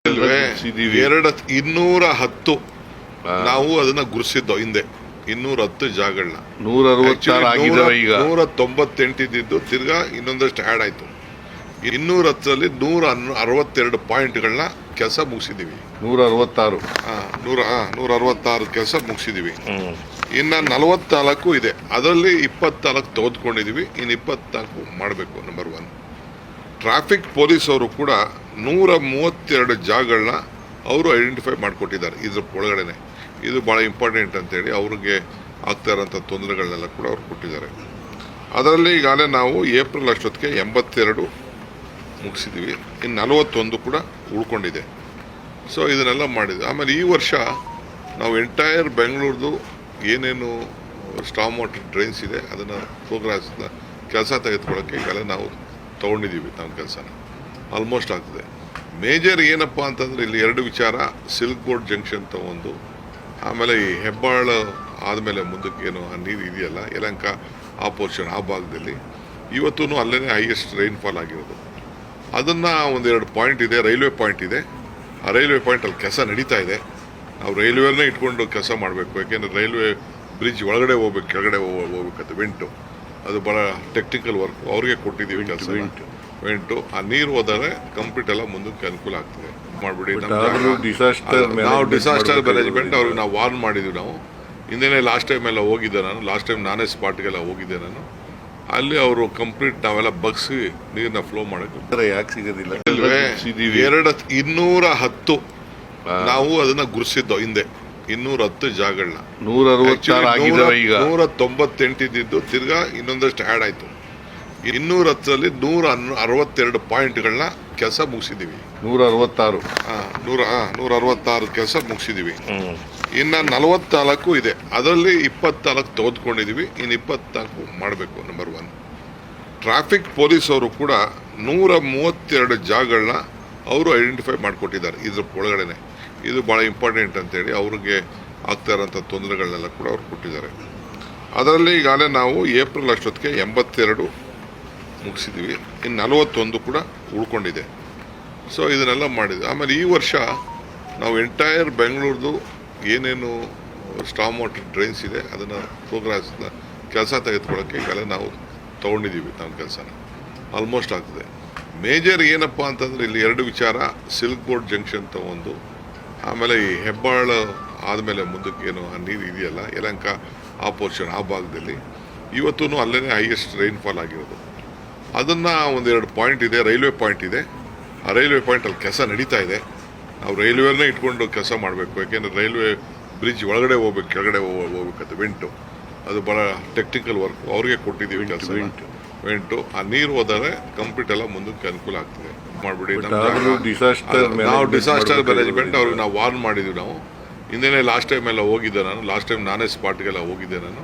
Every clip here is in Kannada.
210 ನಾವು ಅದನ್ನ ಗುರುಸಿದ್ದೋ ಹಿಂದೆ 210 ಜಾಗಗಳನ್ನ 166 ಈಗ 198 ಇದ್ದಿದ್ದು ತಿರ್ಗಾ ಇನ್ನೊಂದಷ್ಟು ಆ್ಯಡ್ ಆಯ್ತು. 210ರಲ್ಲಿ 162 ಪಾಯಿಂಟ್ಗಳನ್ನ ಕೆಲಸ ಮುಗಿಸಿದೀವಿ. 166 ಕೆಲಸ ಮುಗಿಸಿದೀವಿ. ಇನ್ನ 44 ಇದೆ, ಅದರಲ್ಲಿ 24 ತೆಗೆದುಕೊಂಡಿದೀವಿ, ಇನ್ನು 24 ಮಾಡಬೇಕು. ನಂಬರ್ 1 ಟ್ರಾಫಿಕ್ ಪೊಲೀಸ್ ಅವರು ಕೂಡ 132 ಜಾಗಗಳನ್ನ ಅವರು ಐಡೆಂಟಿಫೈ ಮಾಡಿಕೊಟ್ಟಿದ್ದಾರೆ. ಇದ್ರ ಒಳಗಡೆನೆ ಇದು ಭಾಳ ಇಂಪಾರ್ಟೆಂಟ್ ಅಂತೇಳಿ ಅವ್ರಿಗೆ ಆಗ್ತಾ ಇರೋಂಥ ತೊಂದರೆಗಳನ್ನೆಲ್ಲ ಕೂಡ ಅವ್ರು ಕೊಟ್ಟಿದ್ದಾರೆ. ಅದರಲ್ಲಿ ಈಗಾಗಲೇ ನಾವು ಏಪ್ರಿಲ್ ಅಷ್ಟೊತ್ತಿಗೆ 82 ಮುಗಿಸಿದ್ದೀವಿ, ಇನ್ನು 41 ಕೂಡ ಉಳ್ಕೊಂಡಿದೆ. ಸೊ ಇದನ್ನೆಲ್ಲ ಮಾಡಿದ್ವಿ. ಆಮೇಲೆ ಈ ವರ್ಷ ನಾವು ಎಂಟೈರ್ ಬೆಂಗಳೂರ್ದು ಏನೇನು ಸ್ಟಾಮ್ ವಾಟರ್ ಡ್ರೈನ್ಸ್ ಇದೆ ಅದನ್ನು ಪ್ರೋಗ್ರಾಮ್ಸ್ನ ಕೆಲಸ ತೆಗೆದುಕೊಳ್ಳೋಕ್ಕೆ ಈಗಾಗಲೇ ನಾವು ತೊಗೊಂಡಿದ್ದೀವಿ. ನಮ್ಮ ಕೆಲಸನ ಆಲ್ಮೋಸ್ಟ್ ಆಗ್ತದೆ. ಮೇಜರ್ ಏನಪ್ಪ ಅಂತಂದರೆ ಇಲ್ಲಿ 2 ವಿಚಾರ, ಸಿಲ್ಕ್ ಬೋರ್ಡ್ ಜಂಕ್ಷನ್ ತಗೊಂಡು, ಆಮೇಲೆ ಈ ಹೆಬ್ಬಾಳ ಆದಮೇಲೆ ಮುಂದಕ್ಕೆ ಏನು ಆ ನೀರು ಇದೆಯಲ್ಲ ಯಲಹಂಕ ಆ ಪೋರ್ಷನ್ ಆ ಭಾಗದಲ್ಲಿ ಇವತ್ತೂ ಅಲ್ಲೇ ಹೈಯೆಸ್ಟ್ ರೈನ್ಫಾಲ್ ಆಗಿರೋದು. ಅದನ್ನು 1-2 ಪಾಯಿಂಟ್ ಇದೆ, ರೈಲ್ವೆ ಪಾಯಿಂಟ್ ಇದೆ. ಆ ರೈಲ್ವೆ ಪಾಯಿಂಟಲ್ಲಿ ಕೆಲಸ ನಡೀತಾ ಇದೆ. ನಾವು ರೈಲ್ವೇನೇ ಇಟ್ಕೊಂಡು ಕೆಲಸ ಮಾಡಬೇಕು, ಯಾಕೆಂದರೆ ರೈಲ್ವೆ ಬ್ರಿಡ್ಜ್ ಒಳಗಡೆ ಹೋಗ್ಬೇಕು, ಕೆಳಗಡೆ ಹೋಗ್ಬೇಕಂತ ವೆಂಟು, ಅದು ಭಾಳ ಟೆಕ್ನಿಕಲ್ ವರ್ಕ್ ಅವ್ರಿಗೆ ಕೊಟ್ಟಿದ್ದೀವಿ ಕೆಲಸ. ವೆಂಟು ಆ ನೀರು ಹೋದರೆ ಕಂಪ್ಲೀಟ್ ಎಲ್ಲ ಮುಂದಕ್ಕೆ ಅನುಕೂಲ ಆಗ್ತದೆ. ಮಾಡಿಬಿಡಿ ನಾವು ಡಿಸಾಸ್ಟರ್ ಮ್ಯಾನೇಜ್ಮೆಂಟ್ ಅವ್ರಿಗೆ ನಾವು ವಾರ್ನ್ ಮಾಡಿದ್ವಿ. ನಾವು ಹಿಂದೆನೇ ಲಾಸ್ಟ್ ಟೈಮ್ ಎಲ್ಲ ಹೋಗಿದ್ದೆ ನಾನು, ಲಾಸ್ಟ್ ಟೈಮ್ ನಾನೇ ಸ್ಪಾಟ್ಗೆಲ್ಲ ಹೋಗಿದ್ದೆ ನಾನು. ಅಲ್ಲಿ ಅವರು ಕಂಪ್ಲೀಟ್ ನಾವೆಲ್ಲ ಬಗ್ಸಿ ನೀರನ್ನ ಫ್ಲೋ ಮಾಡೋಕ್ಕೆ ಯಾಕೆ ಸಿಗೋದಿಲ್ಲ. 210 ನಾವು ಅದನ್ನ ಗುರುಸಿದ್ದೋ ಹಿಂದೆ 210 ಜಾಗಗಳನ್ನ 166 ಈಗ 198 ಇದ್ದಿದ್ದು ತಿರ್ಗಾ ಇನ್ನೊಂದಷ್ಟು ಆ್ಯಡ್ ಆಯ್ತು. 210ರಲ್ಲಿ 162 ಪಾಯಿಂಟ್ಗಳನ್ನ ಕೆಲಸ ಮುಗಿಸಿದೀವಿ. 166 ಕೆಲಸ ಮುಗಿಸಿದೀವಿ. ಇನ್ನ 44 ಇದೆ, ಅದರಲ್ಲಿ 24 ತೆಗೆದುಕೊಂಡಿದೀವಿ, ಇನ್ನು 24 ಮಾಡಬೇಕು. ನಂಬರ್ 1 ಟ್ರಾಫಿಕ್ ಪೊಲೀಸ್ ಅವರು ಕೂಡ 132 ಜಾಗಗಳನ್ನ ಅವರು ಐಡೆಂಟಿಫೈ ಮಾಡಿಕೊಟ್ಟಿದ್ದಾರೆ. ಇದ್ರ ಒಳಗಡೆನೆ ಇದು ಭಾಳ ಇಂಪಾರ್ಟೆಂಟ್ ಅಂತೇಳಿ ಅವ್ರಿಗೆ ಆಗ್ತಾ ಇರೋಂಥ ತೊಂದರೆಗಳನ್ನೆಲ್ಲ ಕೂಡ ಅವ್ರು ಕೊಟ್ಟಿದ್ದಾರೆ. ಅದರಲ್ಲಿ ಈಗಾಗಲೇ ನಾವು ಏಪ್ರಿಲ್ ಅಷ್ಟೊತ್ತಿಗೆ 82 ಮುಗಿಸಿದ್ದೀವಿ, ಇನ್ನು 41 ಕೂಡ ಉಳ್ಕೊಂಡಿದೆ. ಸೊ ಇದನ್ನೆಲ್ಲ ಮಾಡಿದ್ವಿ. ಆಮೇಲೆ ಈ ವರ್ಷ ನಾವು ಎಂಟೈರ್ ಬೆಂಗಳೂರ್ದು ಏನೇನು ಸ್ಟಾಮ್ ವಾಟರ್ ಡ್ರೈನ್ಸ್ ಇದೆ ಅದನ್ನು ಪ್ರೋಗ್ರಾಮ್ಸ್ನ ಕೆಲಸ ತೆಗೆದುಕೊಳ್ಳೋಕ್ಕೆ ಈಗಾಗಲೇ ನಾವು ತೊಗೊಂಡಿದ್ದೀವಿ. ನಮ್ಮ ಕೆಲಸನ ಆಲ್ಮೋಸ್ಟ್ ಆಗ್ತದೆ. ಮೇಜರ್ ಏನಪ್ಪ ಅಂತಂದರೆ ಇಲ್ಲಿ 2 ವಿಚಾರ, ಸಿಲ್ಕ್ ಬೋರ್ಡ್ ಜಂಕ್ಷನ್ ತಗೊಂಡು, ಆಮೇಲೆ ಈ ಹೆಬ್ಬಾಳ ಆದಮೇಲೆ ಮುಂದಕ್ಕೆ ಏನು ಆ ನೀರು ಇದೆಯಲ್ಲ ಯಲಹಂಕ ಆ ಪೋರ್ಷನ್ ಆ ಭಾಗದಲ್ಲಿ ಇವತ್ತೂ ಅಲ್ಲೇ ಹೈಯೆಸ್ಟ್ ರೈನ್ಫಾಲ್ ಆಗಿರೋದು. ಅದನ್ನು 1-2 ಪಾಯಿಂಟ್ ಇದೆ, ರೈಲ್ವೆ ಪಾಯಿಂಟ್ ಇದೆ. ಆ ರೈಲ್ವೆ ಪಾಯಿಂಟಲ್ಲಿ ಕೆಲಸ ನಡೀತಾ ಇದೆ. ನಾವು ರೈಲ್ವೇನೇ ಇಟ್ಕೊಂಡು ಕೆಲಸ ಮಾಡಬೇಕು, ಯಾಕೆಂದರೆ ರೈಲ್ವೆ ಬ್ರಿಡ್ಜ್ ಒಳಗಡೆ ಹೋಗ್ಬೇಕು, ಕೆಳಗಡೆ ಹೋಗ್ಬೇಕಂತ ವೆಂಟು, ಅದು ಭಾಳ ಟೆಕ್ನಿಕಲ್ ವರ್ಕ್ ಅವ್ರಿಗೆ ಕೊಟ್ಟಿದ್ದೀವಿ ಕೆಲಸ. ವೆಂಟು ಆ ನೀರು ಹೋದರೆ ಕಂಪ್ಲೀಟ್ ಎಲ್ಲ ಮುಂದಕ್ಕೆ ಅನುಕೂಲ ಆಗ್ತದೆ. ಮಾಡಿಬಿಡಿ ನಾವು ಡಿಸಾಸ್ಟರ್ ಮ್ಯಾನೇಜ್ಮೆಂಟ್ ಅವ್ರಿಗೆ ನಾವು ವಾರ್ನ್ ಮಾಡಿದ್ವಿ. ನಾವು ಹಿಂದೆನೇ ಲಾಸ್ಟ್ ಟೈಮ್ ಎಲ್ಲ ಹೋಗಿದ್ದೆ ನಾನು, ಲಾಸ್ಟ್ ಟೈಮ್ ನಾನೇ ಸ್ಪಾಟ್ಗೆಲ್ಲ ಹೋಗಿದ್ದೆ ನಾನು.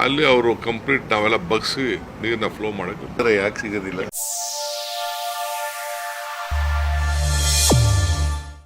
ಅಲ್ಲಿ ಅವರು ಕಂಪ್ಲೀಟ್ ನಾವೆಲ್ಲ ಬಗ್ಸಿ ನೀರನ್ನ ಫ್ಲೋ ಮಾಡೋಕ್ಕೆ ಯಾಕೆ ಸಿಗೋದಿಲ್ಲ.